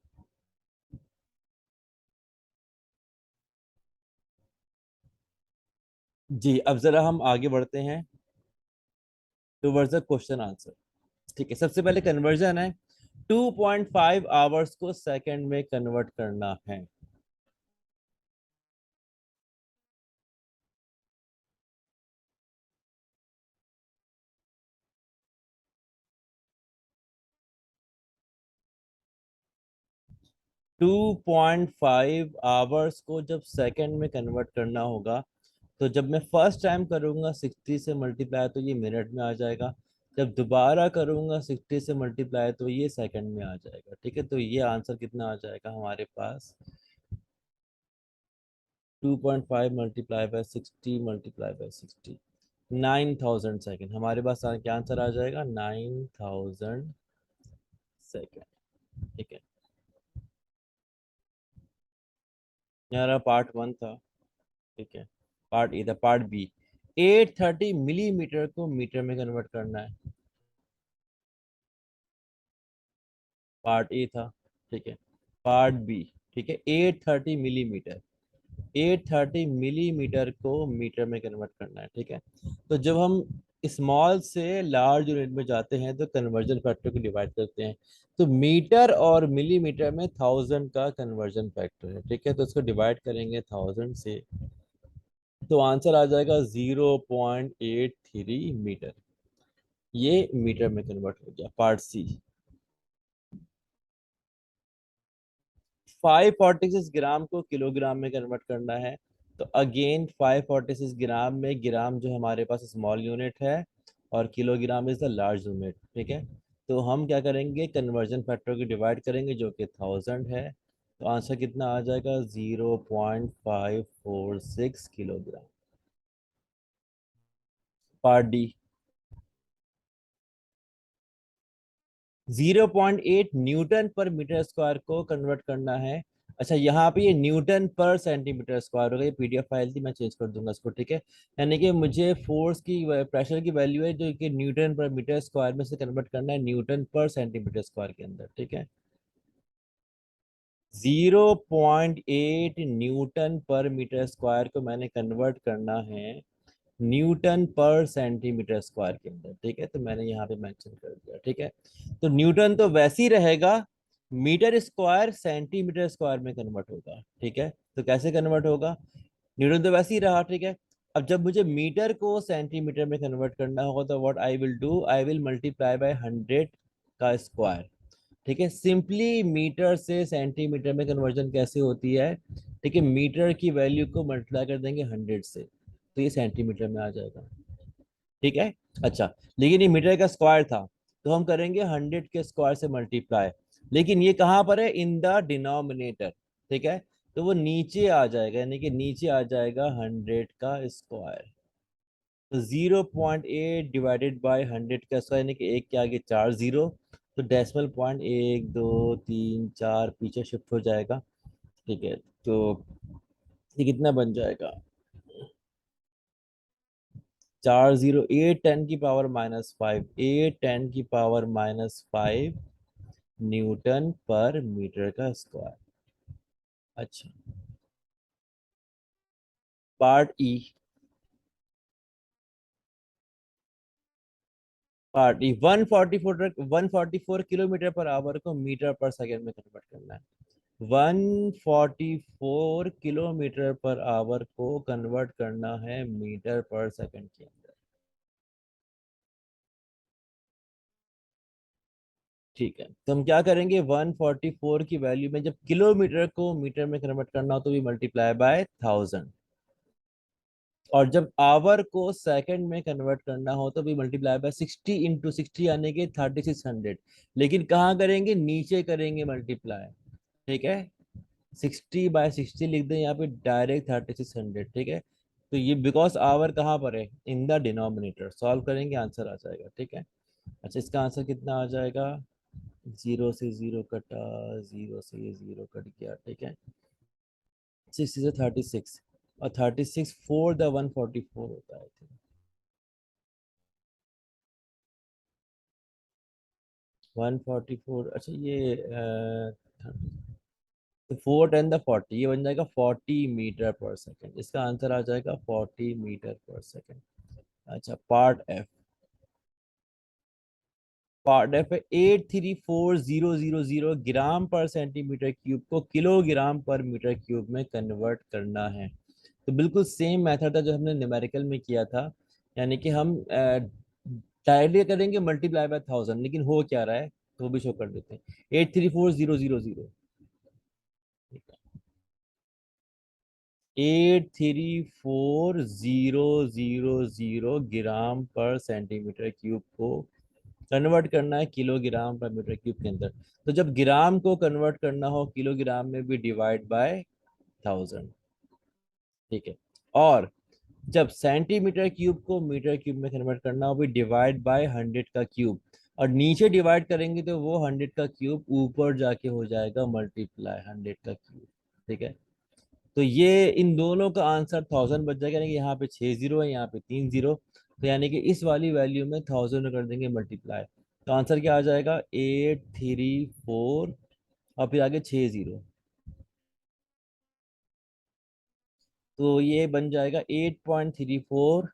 जी, अब जरा हम आगे बढ़ते हैं टुवर्ड्स द क्वेश्चन आंसर। ठीक है, सबसे पहले कन्वर्जन है, 2.5 आवर्स को सेकंड में कन्वर्ट करना है। 2.5 आवर्स को जब सेकंड में कन्वर्ट करना होगा, तो जब मैं फर्स्ट टाइम करूंगा 60 से मल्टीप्लाई तो ये मिनट में आ जाएगा। जब दोबारा करूंगा 60 से मल्टीप्लाई तो ये सेकंड में आ जाएगा। ठीक है, तो ये आंसर कितना आ जाएगा हमारे पास, 2.5 multiply by 60 multiply by 60, 9000 second. हमारे पास क्या आंसर आ जाएगा, 9000 सेकेंड। ठीक है, यार पार्ट 1 था। ठीक है, पार्ट ए था, पार्ट बी, 830 मिलीमीटर को मीटर में कन्वर्ट करना है। पार्ट ए था। ठीक है, पार्ट बी, ठीक है, 830 मिलीमीटर, 830 मिलीमीटर को मीटर में कन्वर्ट करना है। ठीक है, तो जब हम स्मॉल से लार्ज यूनिट में जाते हैं तो कन्वर्जन फैक्टर को डिवाइड करते हैं। तो मीटर और मिलीमीटर में 1000 का कन्वर्जन फैक्टर है। ठीक है, तो इसको डिवाइड करेंगे 1000 से, तो आंसर आ जाएगा 0.83 मीटर। ये मीटर में कन्वर्ट हो गया, पार्ट सी। 546 ग्राम को किलोग्राम में कन्वर्ट करना है। तो अगेन 546 ग्राम में, ग्राम जो हमारे पास स्मॉल यूनिट है और kilogram is the large unit. ठीक है, तो हम क्या करेंगे, कन्वर्जन फैक्टर को डिवाइड करेंगे जो कि 1000 है। तो आंसर कितना आ जाएगा, 0.546 किलोग्राम। पार्ट डी, 0.8 न्यूटन पर मीटर स्क्वायर को कन्वर्ट करना है अच्छा, यहाँ पे ये न्यूटन पर सेंटीमीटर स्क्वायर होगा, ये पीडीएफ फाइल थी, मैं चेंज कर दूंगा इसको, ठीक है। यानी कि मुझे फोर्स की, प्रेशर की वैल्यू है जो कि न्यूटन पर मीटर स्क्वायर में से कन्वर्ट करना है न्यूटन पर सेंटीमीटर स्क्वायर के अंदर, ठीक है। 0.8 न्यूटन पर मीटर स्क्वायर को मैंने कन्वर्ट करना है न्यूटन पर सेंटीमीटर स्क्वायर के अंदर, ठीक है। तो मैंने यहाँ पे मेंशन कर दिया, ठीक है। तो न्यूटन तो वैसे ही रहेगा, मीटर स्क्वायर सेंटीमीटर स्क्वायर में कन्वर्ट होगा, ठीक है। तो कैसे कन्वर्ट होगा, न्यूटन तो वैसे ही रहा, ठीक है। अब जब मुझे मीटर को सेंटीमीटर में कन्वर्ट करना होगा तो what I will do, I will multiply by 100 का स्क्वायर, ठीक है। सिंपली मीटर से सेंटीमीटर में कन्वर्जन कैसे होती है, ठीक है, मीटर की वैल्यू को मल्टीप्लाई कर देंगे 100 से, तो ये सेंटीमीटर में आ जाएगा, ठीक है। अच्छा, लेकिन ये मीटर का स्क्वायर था, तो हम करेंगे 100 के स्क्वायर से मल्टीप्लाई, लेकिन ये कहाँ पर है, इन द डिनोमिनेटर, ठीक है। तो वो नीचे आ जाएगा, यानी कि नीचे आ जाएगा 100 का स्क्वायर। तो 0.8 डिवाइडेड बाय 100 का स्क्वायर, यानी कि एक के आगे 4 जीरो, तो डेसिमल पॉइंट 1 2 3 4 पीछे शिफ्ट हो जाएगा, ठीक है। तो ये कितना बन जाएगा, 4 0 8 10 की पावर -5, 8 10 की पावर -5 न्यूटन पर मीटर का स्क्वायर। अच्छा, पार्ट ई। पार्ट ई, 144 किलोमीटर पर आवर को मीटर पर सेकेंड में कन्वर्ट करना है। 144 किलोमीटर पर आवर को कन्वर्ट करना है मीटर पर सेकेंड के अंदर, ठीक है। तो हम क्या करेंगे, 144 की वैल्यू में जब किलोमीटर को मीटर में कन्वर्ट करना हो तो भी मल्टीप्लाई बाय 1000, और जब आवर को सेकंड में कन्वर्ट करना हो तो भी मल्टीप्लाई बाय 60 × 60 यानी कि 3600, लेकिन कहाँ करेंगे, नीचे करेंगे मल्टीप्लाई, ठीक है। 60/60 लिख दें यहाँ पे, डायरेक्ट 3600, ठीक है। तो ये बिकॉज आवर कहाँ पर है, इन द डिनोमिनेटर, सॉल्व करेंगे आंसर आ जाएगा, ठीक है। अच्छा, इसका आंसर कितना आ जाएगा, जीरो से जीरो कटा, जीरो से ये जीरो कट गया, ठीक है। 6 से 36, और 36 फोर द 144 होता है, 144। अच्छा, ये तो 4 10 द 40, ये बन जाएगा 40 मीटर पर सेकेंड, इसका आंसर आ जाएगा 40 मीटर पर सेकेंड। अच्छा, पार्ट एफ है 834,000 ग्राम पर सेंटीमीटर क्यूब को किलोग्राम पर मीटर क्यूब में कन्वर्ट करना है। तो बिल्कुल सेम मेथड था जो हमने न्यूमेरिकल में किया था, यानी कि हम डायरेक्टली करेंगे मल्टीप्लाई बाय 1000, लेकिन हो क्या रहा है तो वो भी शो कर देते हैं, 834,000, 834,000 ग्राम पर सेंटीमीटर क्यूब को कन्वर्ट करना है किलोग्राम पर मीटर क्यूब के अंदर। तो जब ग्राम को कन्वर्ट करना हो किलोग्राम में भी डिवाइड बाय 1000, ठीक है। और जब सेंटीमीटर क्यूब को मीटर क्यूब में कन्वर्ट करना हो भी डिवाइड बाय 100 का क्यूब, और नीचे डिवाइड करेंगे तो वो 100 का क्यूब ऊपर जाके हो जाएगा मल्टीप्लाई 100 का क्यूब, ठीक है। तो ये इन दोनों का आंसर 1000 बच जाएगा, यानी कि यहाँ पे 6 जीरो है, यहाँ पे 3 जीरो, तो यानी कि इस वाली वैल्यू में 1000 कर देंगे मल्टीप्लाई, तो आंसर क्या आ जाएगा, 834, और फिर आगे 6 जीरो, तो ये बन जाएगा 8.34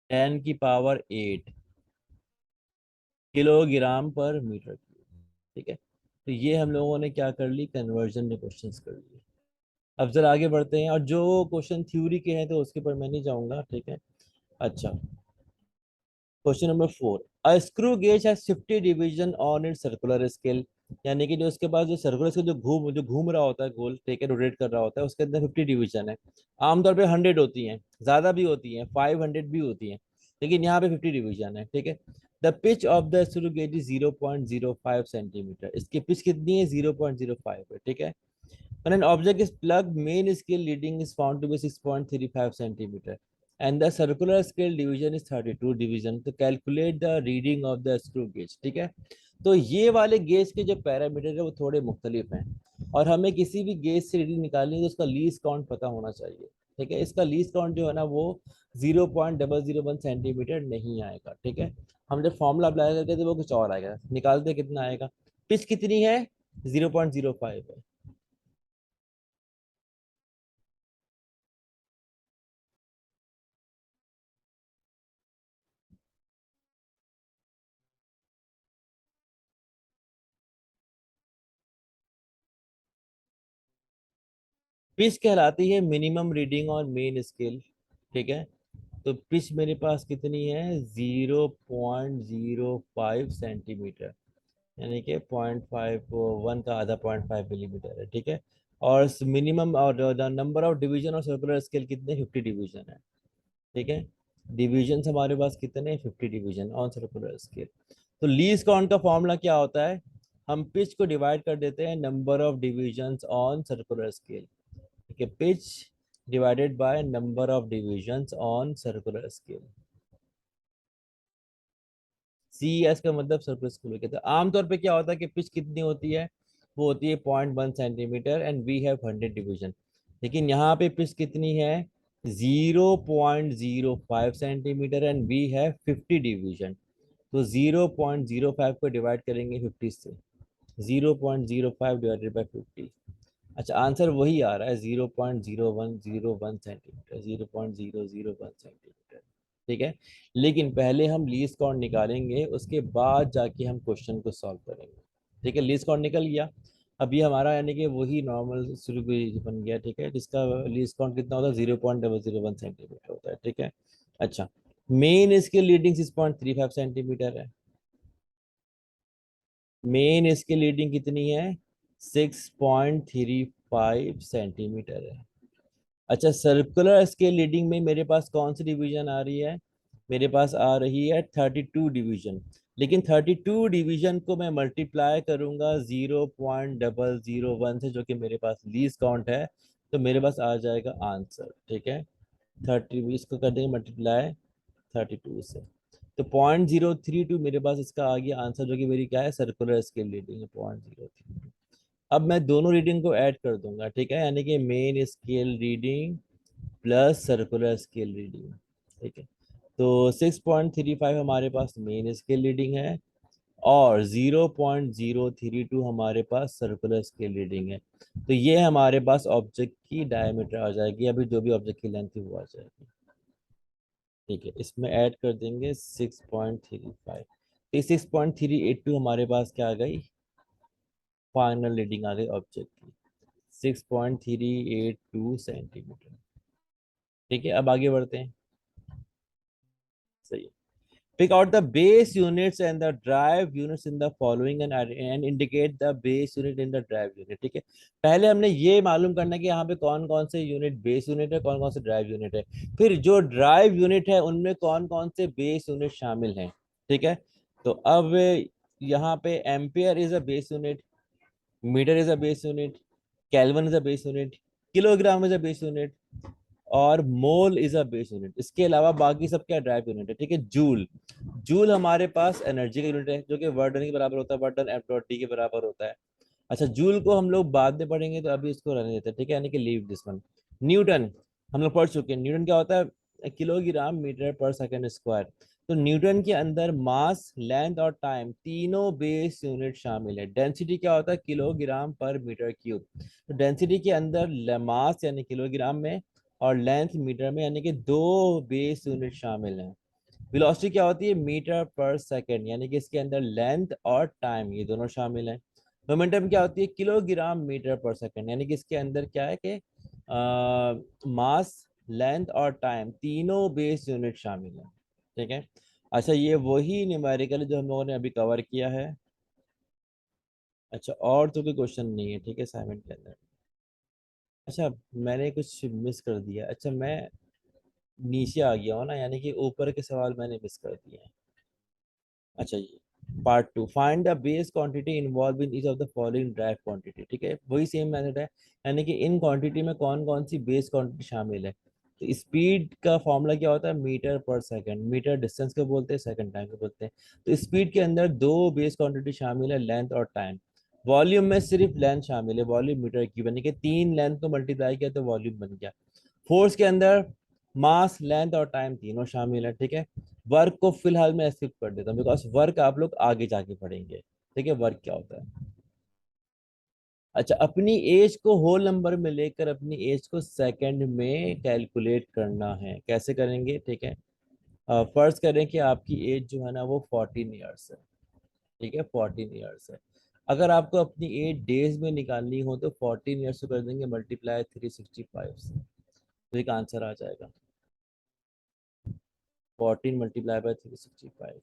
10 की पावर 8 किलोग्राम पर मीटर क्यूब, ठीक है। तो ये हम लोगों ने क्या कर ली, कन्वर्जन में क्वेश्चंस कर लिए। अब जरा आगे बढ़ते हैं, और जो क्वेश्चन थ्योरी के हैं तो उसके ऊपर मैं नहीं जाऊंगा, ठीक है। अच्छा, question number 4, a screw gauge has 50 division on it circular scale, यानी कि जो उसके पास जो सर्कुलर स्केल जो घूम रहा होता है गोल, ठीक है, रोटेट कर रहा होता है, उसके अंदर 50 डिवीजन है। आमतौर पे 100 होती हैं, ज्यादा भी होती हैं, 500 भी होती हैं, लेकिन यहाँ पे 50 डिवीजन है, ठीक है। The pitch of the screw gauge is 0.05 centimetre, इसकी पिच कितनी है, 0.05 है, ठीक है। When an object is plugged, main scale reading is found to be 6.35 centimeter, and the circular scale division is 32 division. To calculate the reading of the screw gauge, ठीक है। तो ये वाले गेज के जो पैरामीटर है वो थोड़े मुख्तलिफ हैं, और हमें किसी भी गेज से रीडिंग निकालनी है तो उसका लीस्ट काउंट पता होना चाहिए। ठीक है, इसका लीस्ट काउंट जो है ना वो 0.001 सेंटीमीटर नहीं आएगा। ठीक है, हम जब फॉर्मूला अप्लाई करते थे वो कुछ और आएगा, निकालते कितना आएगा। पिच कितनी है, 0.05 है। पिच कहलाती है मिनिमम रीडिंग और मेन स्केल। ठीक है, तो पिच मेरे पास कितनी है, 0.05 सेंटीमीटर, यानी कि 0.51 का आधा 0.5 मिलीमीटर है। ठीक है, और मिनिमम और नंबर ऑफ डिवीजन और सर्कुलर स्केल कितने, 50 डिवीजन है। ठीक है, डिवीजन हमारे पास कितने, 50 डिवीजन ऑन सर्कुलर स्केल। तो लीस्ट काउंट का फॉर्मूला क्या होता है, हम पिच को डिवाइड कर देते हैं number of division on circular scale. ठीक है, pitch divided by number of division on circular scale. C S का मतलब सर्कुलर स्केल कहते हैं। आमतौर पे क्या होता है कि पिच कितनी होती है, वो होती है 0.1 centimetre and we have 100 division. लेकिन यहाँ पे पिच कितनी है, 0.05 centimetre and we have 50 division. तो 0.05 को डिवाइड करेंगे 50 से, 0.05 डिवाइडेड बाई 50। अच्छा, आंसर वही आ रहा है, 0.0101 सेंटीमीटर, 0.001 सेंटीमीटर। ठीक है, लेकिन पहले हम लीस्ट काउंट निकालेंगे, उसके बाद जाके हम क्वेश्चन को सॉल्व करेंगे। ठीक है, लीस्ट काउंट निकल गया। अब ये हमारा यानी कि वही नॉर्मल शुरू बन गया। ठीक है, जिसका लीस्ट काउंट कितना होता है, 0.001 सेंटीमीटर होता है। ठीक है, अच्छा, मेन इसके लीडिंग 6.35 सेंटीमीटर है। मेन इसकी लीडिंग कितनी है, 6.35 सेंटीमीटर है। अच्छा, सर्कुलर स्केल लीडिंग में मेरे पास कौन सी डिवीजन आ रही है, मेरे पास आ रही है 32 डिवीजन। लेकिन 32 डिवीजन को मैं मल्टीप्लाई करूंगा 0.001 से, जो कि मेरे पास लीस्ट काउंट है, तो मेरे पास आ जाएगा आंसर। ठीक है, 30, इसको कर देंगे मल्टीप्लाई 32 से, तो 0.032 मेरे पास इसका आ गया आंसर, जो कि मेरी क्या है, सर्कुलर स्केल रीडिंग है, 0.032। अब मैं दोनों रीडिंग को ऐड कर दूंगा। ठीक है, यानी कि main scale reading plus circular scale reading. ठीक है, तो 6.35 हमारे पास मेन स्केल रीडिंग है, और 0.032 हमारे पास सर्कुलर स्केल रीडिंग है। तो ये हमारे पास ऑब्जेक्ट की डायमीटर आ जाएगी, अभी जो भी ऑब्जेक्ट की लेंथ है वो आ जाएगी। ठीक है, इसमें ऐड कर देंगे 6.35, तो 6.382 हमारे पास क्या आ गई, फाइनल रीडिंग आ गई ऑब्जेक्ट की, 6.382 सेंटीमीटर। ठीक है, अब आगे बढ़ते हैं। सही है। Pick out the base units and the drive units in the following and indicate the base unit in the drive unit। ठीक है, पहले हमने ये मालूम करना है कि यहाँ पे कौन कौन से यूनिट बेस यूनिट है, कौन कौन से ड्राइव यूनिट है, फिर जो ड्राइव यूनिट है उनमें कौन कौन से बेस यूनिट शामिल हैं। ठीक है, तो अब यहाँ पे ampere is a base unit, metre is a base unit, kelvin is a base unit, kilogram is a base unit, और mole is a base unit. इसके अलावा बाकी सब क्या ड्राइव यूनिट है। ठीक है, जूल, जूल हमारे पास एनर्जी का यूनिट है, जो कि वर्क डन के बराबर होता है, work done F dot T के बराबर होता है। अच्छा, जूल को हम लोग बाद में पढ़ेंगे, तो अभी इसको रहने देते हैं। ठीक है, यानी कि लीव दिस वन। न्यूटन हम लोग पढ़ चुके हैं, न्यूटन क्या होता है, किलोग्राम मीटर पर सेकंड स्क्वायर। तो न्यूटन के अंदर मास, लेंथ और टाइम तीनों बेस यूनिट शामिल है। डेंसिटी क्या होता है, किलोग्राम पर मीटर क्यूब। तो डेंसिटी के अंदर मास यानी किलोग्राम में, और लेंथ मीटर में, यानी कि दो बेस यूनिट शामिल हैं। वेलोसिटी क्या होती है, मीटर पर सेकंड, यानी कि इसके अंदर लेंथ और टाइम ये दोनों शामिल हैं। मोमेंटम क्या होती है, किलोग्राम मीटर पर सेकंड, यानी कि इसके अंदर क्या है कि मास, लेंथ और टाइम तीनों बेस यूनिट शामिल हैं। ठीक है, अच्छा, ये वही न्यूमेरिकल जो हम लोगों ने अभी कवर किया है। अच्छा, और तो कोई क्वेश्चन नहीं है। ठीक है, असाइनमेंट के अंदर। अच्छा, मैंने कुछ मिस कर दिया। अच्छा, मैं नीचे आ गया हूँ ना, यानी कि ऊपर के सवाल मैंने मिस कर दिए हैं। अच्छा, ये part 2, find the base quantity involve in each of the following drive quantity. ठीक है, वही सेम मेथड है, यानी कि इन क्वांटिटी में कौन कौन सी बेस क्वांटिटी शामिल है। तो स्पीड का फॉर्मूला क्या होता है, मीटर पर सेकंड। मीटर डिस्टेंस को बोलते हैं, सेकंड टाइम को बोलते हैं। तो स्पीड के अंदर दो बेस क्वांटिटी शामिल है, लेंथ और टाइम। वॉल्यूम में सिर्फ लेंथ शामिल है, वॉल्यूम मीटर क्यूब, यानी कि तीन लेंथ को मल्टीप्लाई किया तो वॉल्यूम बन गया। फोर्स के अंदर मास, लेंथ और टाइम तीनों शामिल है, ठीक है। वर्क को फिलहाल मैं स्किप कर देता हूँ, बिकॉज वर्क आप लोग आगे जाके पढ़ेंगे, ठीक है, वर्क क्या होता है। अच्छा, अपनी एज को होल नंबर में लेकर अपनी एज को सेकंड में कैलकुलेट करना है। कैसे करेंगे, ठीक है। फर्ज करें कि आपकी एज जो है ना वो 14 ईयर्स है, ठीक है, 14 ईयर्स है। अगर आपको अपनी एज डेज में निकालनी हो तो 14 ईयर्स को कर देंगे मल्टीप्लाई 365 से, तो एक आंसर आ जाएगा। 14 × 365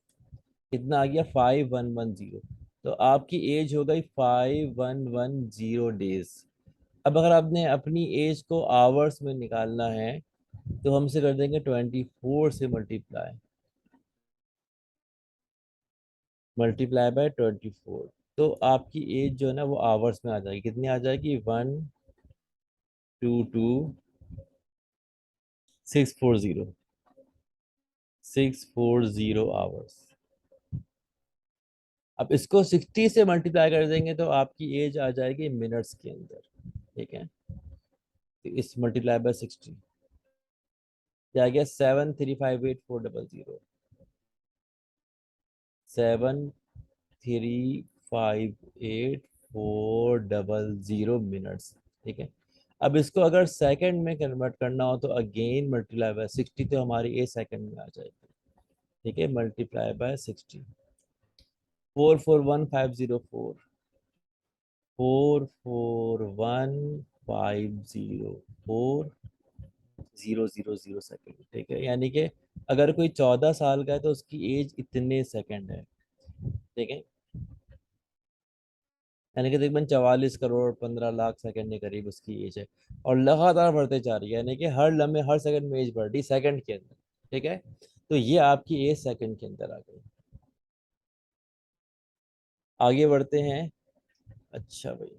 कितना आ गया, 5110। तो आपकी एज हो गई 5110 अब अगर आपने अपनी एज को आवर्स में निकालना है तो हमसे कर देंगे 24 से मल्टीप्लाई, मल्टीप्लाई बाय 24। तो आपकी एज जो है ना वो आवर्स में आ जाएगी, कितनी आ जाएगी, 122640, 640 आवर्स। अब इसको 60 से मल्टीप्लाई कर देंगे तो आपकी एज आ जाएगी मिनट्स के अंदर, ठीक है। तो इस मल्टीप्लाई बाय 60 क्या आ गया, 7358400, 7358400 मिनट्स, ठीक है। अब इसको अगर सेकंड में कन्वर्ट करना हो तो अगेन मल्टीप्लाई बाय 60, तो हमारी ए सेकंड में आ जाएगी, ठीक है। मल्टीप्लाई बाय 60, 441504, 441504 000 सेकेंड, ठीक है। यानी कि अगर कोई 14 साल का है तो उसकी एज इतने सेकंड है, ठीक है। यानी कि तकरीबन 44 करोड़ 15 लाख सेकंड के करीब उसकी एज है, और लगातार बढ़ते जा रही है, यानी कि हर लम्हे हर सेकंड में एज बढ़ रही सेकंड के अंदर, ठीक है। तो ये आपकी एज सेकंड के अंदर आ गई। आगे बढ़ते हैं। अच्छा भाई,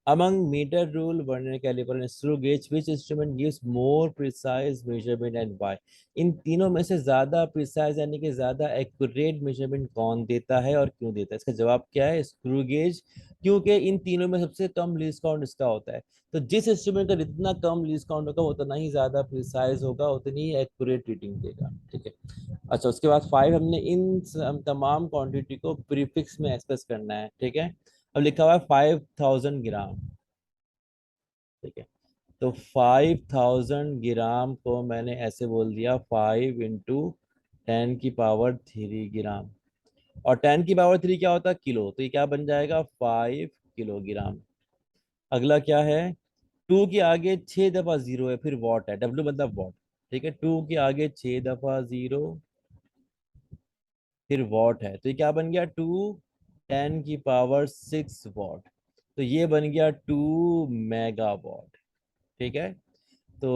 among meter rule, vernier caliper and screw gauge, which instrument gives more precise measurement and why? इन तीनों में से ज्यादा प्रिसाइज यानी कि ज्यादा एक्यूरेट मेजरमेंट कौन देता है और क्यों देता है? इसका जवाब क्या है, स्क्रू गेज। क्योंकि इन तीनों में सबसे कम लीस्ट काउंट इसका होता है। तो जिस इंस्ट्रूमेंट का जितना कम लीस्ट काउंट होगा उतना ही ज्यादा प्रिसाइज होगा, उतनी ही एक्यूरेट रीडिंग देगा, ठीक है। अच्छा, उसके बाद 5, हमने इन तमाम क्वांटिटी को प्रीफिक्स में एक्सप्रेस करना है, ठीक है। अब लिखा हुआ है 5000 ग्राम, ठीक है। तो 5000 ग्राम को मैंने ऐसे बोल दिया 5 × 10⁻³ ग्राम। और 10⁻³ क्या होता है, किलो, तो ये क्या बन जाएगा, 5 किलोग्राम। अगला क्या है, टू के आगे 6 दफा 0 है, फिर वॉट है, डब्ल्यू मतलब वॉट, ठीक है। टू के आगे 6 दफा 0 फिर वॉट है, तो ये क्या बन गया, 2 × 10⁻⁶ वॉट। तो ये बन गया 2 मेगावाट, ठीक है। तो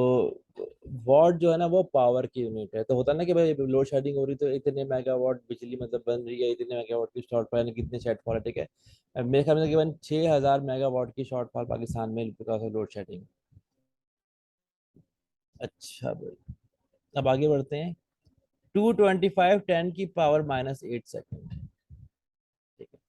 वॉट जो है ना वो पावर की यूनिट है। तो होता है ना कि भाई लोड शेडिंग हो रही तो इतने मेगावाट बिजली मतलब बन रही है, इतने मेगावाट की शॉर्टफॉल है, कितने शेडफॉल है, ठीक है। अब मेरे ख्याल में तकरीबन 6000 मेगावाट की शॉर्टफॉल पाकिस्तान में बिकॉज ऑफ लोड शेडिंग। अच्छा भाई, अब आगे बढ़ते हैं। 225 10⁻⁻⁸ ठीक है।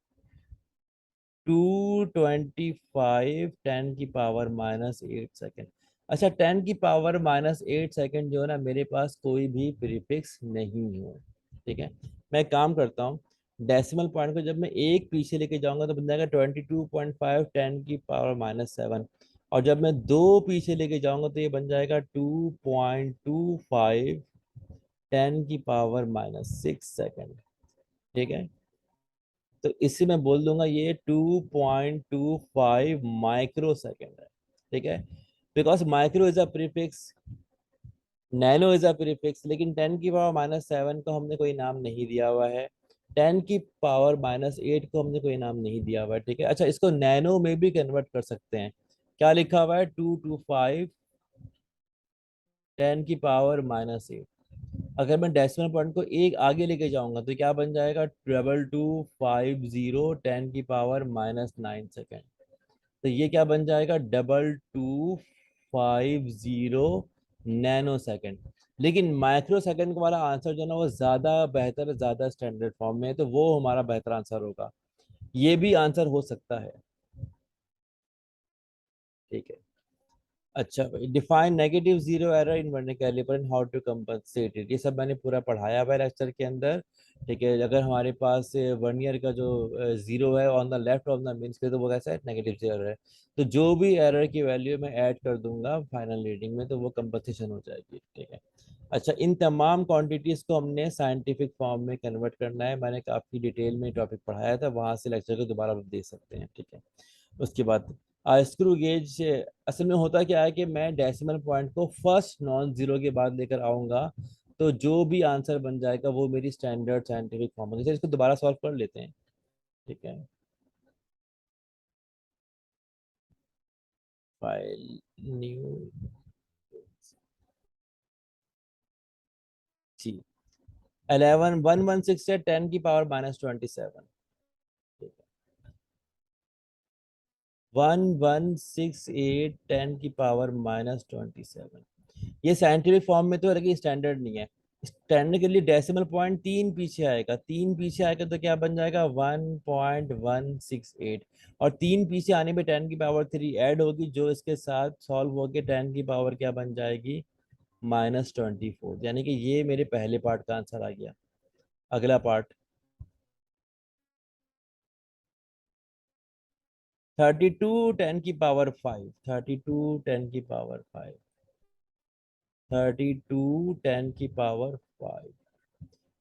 225 10⁻⁸ अच्छा, 10⁻⁸ जो है ना, मेरे पास कोई भी प्रीफिक्स नहीं है, ठीक है। मैं एक काम करता हूँ, डेसिमल पॉइंट को जब मैं एक पीछे लेके जाऊंगा तो बन जाएगा 22.5 10⁻⁷ और जब मैं दो पीछे लेके जाऊंगा तो ये बन जाएगा 2.25 10⁻⁶ ठीक है। तो इसी में बोल दूंगा ये 2.25 माइक्रो सेकेंड है, ठीक है। Because micro is a prefix, nano is a prefix, लेकिन 10⁻⁷ को हमने कोई नाम नहीं दिया हुआ है, 10⁻⁸ को हमने कोई नाम नहीं दिया हुआ है, ठीक है। अच्छा, इसको नैनो में भी कन्वर्ट कर सकते हैं। क्या लिखा हुआ है, 225 10⁻⁸। अगर मैं डेसिमल पॉइंट को एक आगे लेके जाऊंगा तो क्या बन जाएगा, 2250 10⁻⁹ तो ये क्या बन जाएगा, 2250 नैनो सेकंड। लेकिन माइक्रो सेकंड वाला आंसर जो है ना वो ज्यादा बेहतर, ज्यादा स्टैंडर्ड फॉर्म में है, तो वो हमारा बेहतर आंसर होगा। ये भी आंसर हो सकता है। ठीक है। अच्छा भाई, define negative zero error in vernier calliper and how to compensate it, ये सब मैंने पूरा पढ़ाया हुआ है लेक्चर के अंदर। ठीक है, अगर हमारे पास वर्नियर का जो जीरो है on the left of the mean scale, तो वो कैसा है, नेगेटिव जीरो है। तो जो भी एरर की वैल्यू मैं ऐड कर दूंगा फाइनल रीडिंग में, तो वो कंपनसेशन हो जाएगी। ठीक है। अच्छा, इन तमाम क्वांटिटीज को हमने साइंटिफिक फॉर्म में कन्वर्ट करना है, मैंने काफी डिटेल में टॉपिक पढ़ाया था, वहां से लेक्चर को दोबारा आप देख सकते हैं। ठीक है। उसके बाद स्क्रू गेज, असल में होता क्या है कि मैं डेसिमल पॉइंट को फर्स्ट नॉन जीरो के बाद लेकर आऊंगा, तो जो भी आंसर बन जाएगा वो मेरी स्टैंडर्ड साइंटिफिक फॉर्म है। इसको दोबारा सॉल्व कर लेते हैं। ठीक है। फाइल, न्यू, जी, 11 116 है 10 की पावर -27। ठीक है। 1168 10 की पावर -27, ये साइंटिफिक फॉर्म में तो है लेकिन स्टैंडर्ड नहीं है। स्टैंडर्ड के लिए डेसिमल पॉइंट तीन पीछे आएगा, तीन पीछे आएगा तो क्या बन जाएगा, 1.168। और तीन पीछे आने पे 10 की पावर 3 ऐड होगी, जो इसके साथ सॉल्व होके 10 की पावर क्या बन जाएगी, -24। यानी कि ये मेरे पहले पार्ट का आंसर आ गया। अगला पार्ट, 32 10 की पावर 5, 32 10 की पावर 5, 32 10 की पावर 5।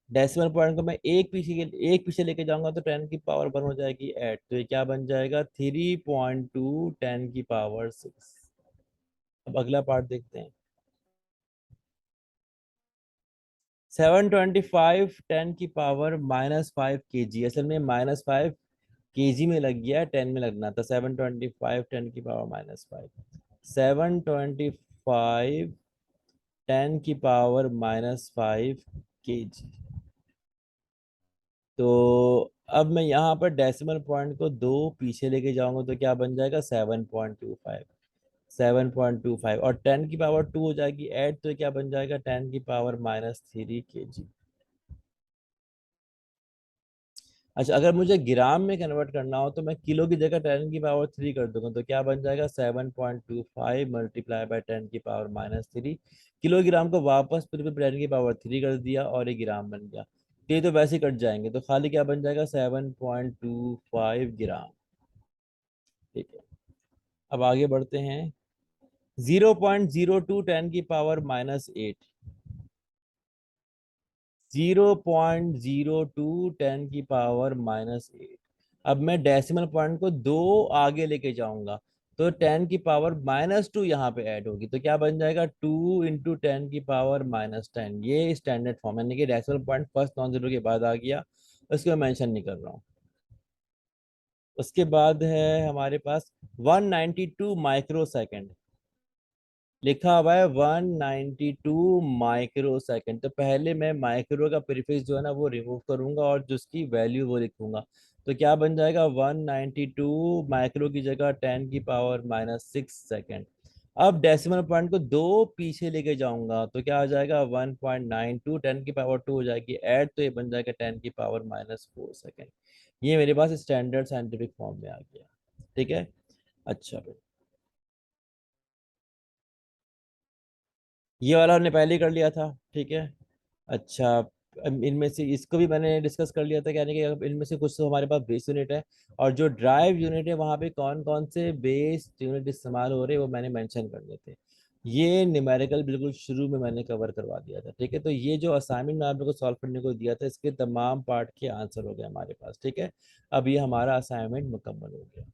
डेसिमल पॉइंट को मैं एक पीछे लेके जाऊंगा तो 10 की पावर 1 हो जाएगी 8, तो ये क्या बन जाएगा, 3.2 10 की पावर 6। अब अगला पार्ट देखते हैं। 725 10 की पावर -5 kg, असल में -5 kg में लग गया, 10 में लगना था। 725 10 की पावर -5, 725 10 की पावर -5 kg। तो अब मैं यहाँ पर डेसिमल पॉइंट को दो पीछे लेके जाऊंगा तो क्या बन जाएगा, 7.25, 7.25, और 10 की पावर 2 हो जाएगी ऐड, तो क्या बन जाएगा, 10 की पावर -3 kg। अच्छा, अगर मुझे ग्राम में कन्वर्ट करना हो तो मैं किलो की जगह 10 की पावर 3 कर दूंगा, तो क्या बन जाएगा, 7.25 मल्टीप्लाई बाय 10 की पावर -3। किलोग्राम को वापस फिर 10 की पावर 3 कर दिया और ये ग्राम बन गया। तो ये तो वैसे ही कट जाएंगे, तो खाली क्या बन जाएगा, 7.25 ग्राम। ठीक है। अब आगे बढ़ते हैं। 0.02 10 की पावर -8, 0.02 10 की पावर -8। अब मैं डेसिमल पॉइंट को दो आगे लेके जाऊंगा, तो 10 की पावर -2 यहाँ पे ऐड होगी, तो क्या बन जाएगा, 2 × 10 की पावर-10। ये स्टैंडर्ड फॉर्म, यानी कि decimal point first non zero के बाद आ गया, उसको मैं मेंशन नहीं कर रहा हूँ। उसके बाद है हमारे पास 192 माइक्रो सेकेंड, लिखा हुआ है 192 माइक्रो सेकेंड। तो पहले मैं माइक्रो का प्रीफिक्स जो है ना वो रिमूव करूंगा और जो उसकी वैल्यू वो लिखूंगा, तो क्या बन जाएगा, 192 माइक्रो की जगह 10 की पावर-6 सेकेंड। अब डेसिमल पॉइंट को दो पीछे लेके जाऊंगा तो क्या आ जाएगा, 1.92, 10 की पावर 2 हो जाएगी ऐड, तो ये बन जाएगा 10 की पावर-4 सेकेंड। ये मेरे पास स्टैंडर्ड साइंटिफिक फॉर्म में आ गया। ठीक है। अच्छा, ये वाला हमने पहले ही कर लिया था। ठीक है। अच्छा, अब इनमें से इसको भी मैंने डिस्कस कर लिया था, यानी कि अब इनमें से कुछ तो हमारे पास बेस यूनिट है, और जो ड्राइव यूनिट है वहाँ पे कौन कौन से बेस यूनिट इस्तेमाल हो रहे हैं वो मैंने मेंशन करने थे। ये न्यूमेरिकल बिल्कुल शुरू में मैंने कवर करवा दिया था। ठीक है, तो ये जो असाइनमेंट मैं आप लोगों को सॉल्व करने को दिया था, इसके तमाम पार्ट के आंसर हो गए हमारे पास। ठीक है। अब ये हमारा असाइनमेंट मुकम्मल हो गया।